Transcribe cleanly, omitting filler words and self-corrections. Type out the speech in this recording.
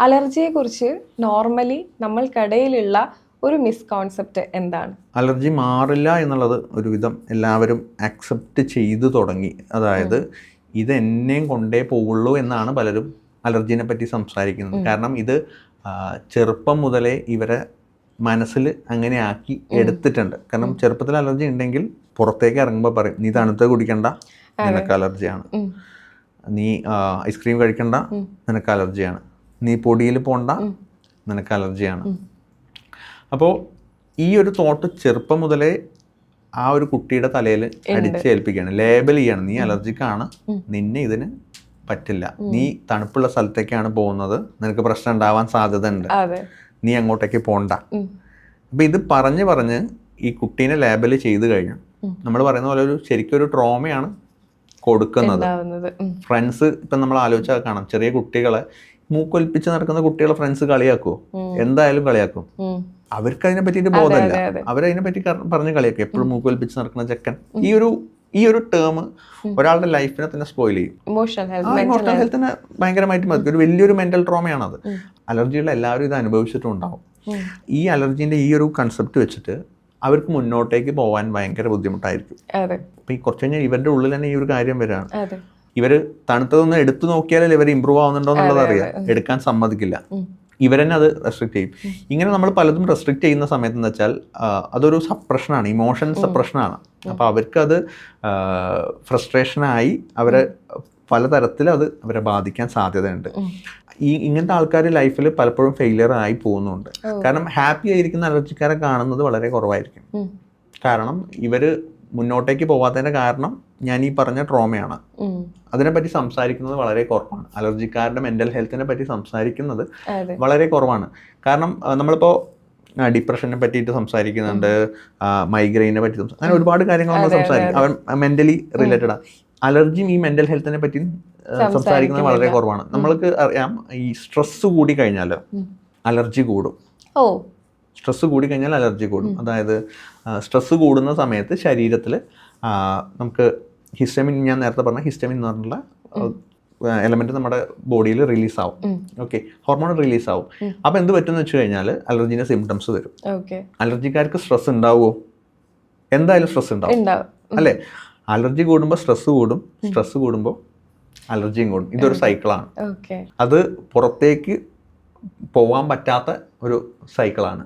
അലർജിയെക്കുറിച്ച് normally നമ്മൾക്കിടയിലുള്ള ഒരു misconcept എന്താണ്? Allergy മാറില്ല എന്നുള്ളത് ഒരുവിധം എല്ലാവരും അക്സെപ്റ്റ് ചെയ്തു തുടങ്ങി. അതായത് ഇത് എന്നെയും കൊണ്ടേ പോവുള്ളൂ എന്നാണ് പലരും അലർജീനെ പറ്റി സംസാരിക്കുന്നത്. കാരണം ഇത് ചെറുപ്പം മുതലേ ഇവരെ മനസ്സിൽ അങ്ങനെ ആക്കി എടുത്തിട്ടുണ്ട്. കാരണം ചെറുപ്പത്തിൽ അലർജി ഉണ്ടെങ്കിൽ പുറത്തേക്ക് ഇറങ്ങുമ്പോൾ പറയും, നീ തണുത്ത കുടിക്കണ്ട, നിനക്ക് അലർജിയാണ്. നീ ഐസ്ക്രീം കഴിക്കണ്ട, നിനക്ക് അലർജിയാണ്. നീ പൊടിയിൽ പോണ്ട, നിനക്ക് അലർജിയാണ്. അപ്പോൾ ഈ ഒരു തോട്ട് ചെറുപ്പം മുതലേ ആ ഒരു കുട്ടിയുടെ തലയിൽ അടിച്ചേൽപ്പിക്കുകയാണ്, ലേബൽ ചെയ്യാണ്. നീ അലർജിക്കാണ്, നിന്നെ ഇതിന് പറ്റില്ല, നീ തണുപ്പുള്ള സ്ഥലത്തേക്കാണ് പോകുന്നത്, നിനക്ക് പ്രശ്നം ഉണ്ടാവാൻ സാധ്യത ഉണ്ട്, നീ അങ്ങോട്ടേക്ക് പോണ്ട. അപ്പം ഇത് പറഞ്ഞ് ഈ കുട്ടീനെ ലേബൽ ചെയ്ത് കഴിഞ്ഞു നമ്മൾ പറയുന്ന പോലെ ശരിക്കും ഒരു ട്രോമയാണ് കൊടുക്കുന്നത്. ഫ്രണ്ട്സ് ഇപ്പം നമ്മൾ ആലോചിച്ചാൽ കാണാം, ചെറിയ കുട്ടികളെ മൂക്കൊലിപ്പിച്ച് നടക്കുന്ന കുട്ടികളെ ഫ്രണ്ട്സ് കളിയാക്കുമോ? എന്തായാലും കളിയാക്കും. അവർക്ക് അതിനെ പറ്റിയിട്ട് ബോധമില്ല, അവരതിനെ പറ്റി പറഞ്ഞ് കളിയാക്കും. എപ്പോഴും മൂക്കൊലിപ്പിച്ച് നടക്കുന്ന ചെക്കൻ. ഈ ഒരു ടേം ഒരാളുടെ ലൈഫിനെ തന്നെ സ്പോയിൽ ചെയ്യും. ഇമോഷണൽ ഹെൽത്തിനെ ഭയങ്കരമായിട്ട് മതി. ഒരു വലിയൊരു മെന്റൽ ട്രോമയാണത്. അലർജിയുള്ള എല്ലാവരും ഇത് അനുഭവിച്ചിട്ടും ഉണ്ടാവും. ഈ അലർജീൻ്റെ ഈ ഒരു കൺസെപ്റ്റ് വെച്ചിട്ട് അവർക്ക് മുന്നോട്ടേക്ക് പോകാൻ ഭയങ്കര ബുദ്ധിമുട്ടായിരിക്കും. അപ്പൊ ഈ കുറച്ച് കഴിഞ്ഞാൽ ഇവരുടെ ഉള്ളിൽ തന്നെ ഈ ഒരു കാര്യം വരികയാണ്. ഇവര് തണുത്തതൊന്ന് എടുത്തു നോക്കിയാലേ ഇവർ ഇമ്പ്രൂവ് ആവുന്നുണ്ടോ എന്നുള്ളത് അറിയാം. എടുക്കാൻ സമ്മതിക്കില്ല, ഇവരെന്നെ അത് റെസ്ട്രിക്ട് ചെയ്യും. ഇങ്ങനെ നമ്മൾ പലതും റെസ്ട്രിക്ട് ചെയ്യുന്ന സമയത്ത് എന്ന് വെച്ചാൽ അതൊരു സപ്രഷനാണ്, ഇമോഷൻ സപ്രഷനാണ്. അപ്പോൾ അവർക്കത് ഫ്രസ്ട്രേഷനായി അവരെ പലതരത്തിൽ അത് അവരെ ബാധിക്കാൻ സാധ്യതയുണ്ട്. ഇങ്ങനത്തെ ആൾക്കാർ ലൈഫിൽ പലപ്പോഴും ഫെയിലിയർ ആയി പോകുന്നുണ്ട്. കാരണം ഹാപ്പി ആയിരിക്കുന്ന അലർജിക്കാരെ കാണുന്നത് വളരെ കുറവായിരിക്കും. കാരണം ഇവര് മുന്നോട്ടേക്ക് പോകാത്തതിന്റെ കാരണം ഞാൻ ഈ പറഞ്ഞ ട്രോമയാണ്. അതിനെപ്പറ്റി സംസാരിക്കുന്നത് വളരെ കുറവാണ്. അലർജിക്കാരുടെ മെന്റൽ ഹെൽത്തിനെ പറ്റി സംസാരിക്കുന്നത് വളരെ കുറവാണ്. കാരണം നമ്മളിപ്പോൾ ഡിപ്രഷനെ പറ്റിയിട്ട് സംസാരിക്കുന്നുണ്ട്, മൈഗ്രെയിനെ പറ്റി അങ്ങനെ ഒരുപാട് കാര്യങ്ങൾ നമ്മൾ സംസാരിക്കും. അവൻ മെന്റലി റിലേറ്റഡ് ആണ്. അലർജിയും ഈ മെന്റൽ ഹെൽത്തിനെ പറ്റി സംസാരിക്കുന്നത് വളരെ കുറവാണ്. നമ്മൾക്ക് അറിയാം, ഈ സ്ട്രെസ് കൂടി കഴിഞ്ഞാൽ അലർജി കൂടും. സ്ട്രെസ് കൂടി കഴിഞ്ഞാൽ അലർജി കൂടും. അതായത് സ്ട്രെസ് കൂടുന്ന സമയത്ത് ശരീരത്തിൽ നമുക്ക് ഹിസ്റ്റമിൻ, ഞാൻ നേരത്തെ പറഞ്ഞ ഹിസ്റ്റമിൻ എന്ന് പറഞ്ഞുള്ള എലമെന്റ് നമ്മുടെ ബോഡിയിൽ റിലീസ് ആവും. ഓക്കെ, ഹോർമോൺ റിലീസ് ആവും. അപ്പോൾ എന്ത് പറ്റുമെന്ന് വെച്ച് കഴിഞ്ഞാൽ അലർജീൻ്റെ സിംറ്റംസ് വരും. അലർജിക്കാർക്ക് സ്ട്രെസ് ഉണ്ടാവുമോ? എന്തായാലും സ്ട്രെസ് ഉണ്ടാവും അല്ലേ? അലർജി കൂടുമ്പോൾ സ്ട്രെസ് കൂടും, സ്ട്രെസ് കൂടുമ്പോൾ അലർജിയും കൂടും. ഇതൊരു സൈക്കിളാണ്. അത് പുറത്തേക്ക് പോകാൻ പറ്റാത്ത ഒരു സൈക്കിളാണ്.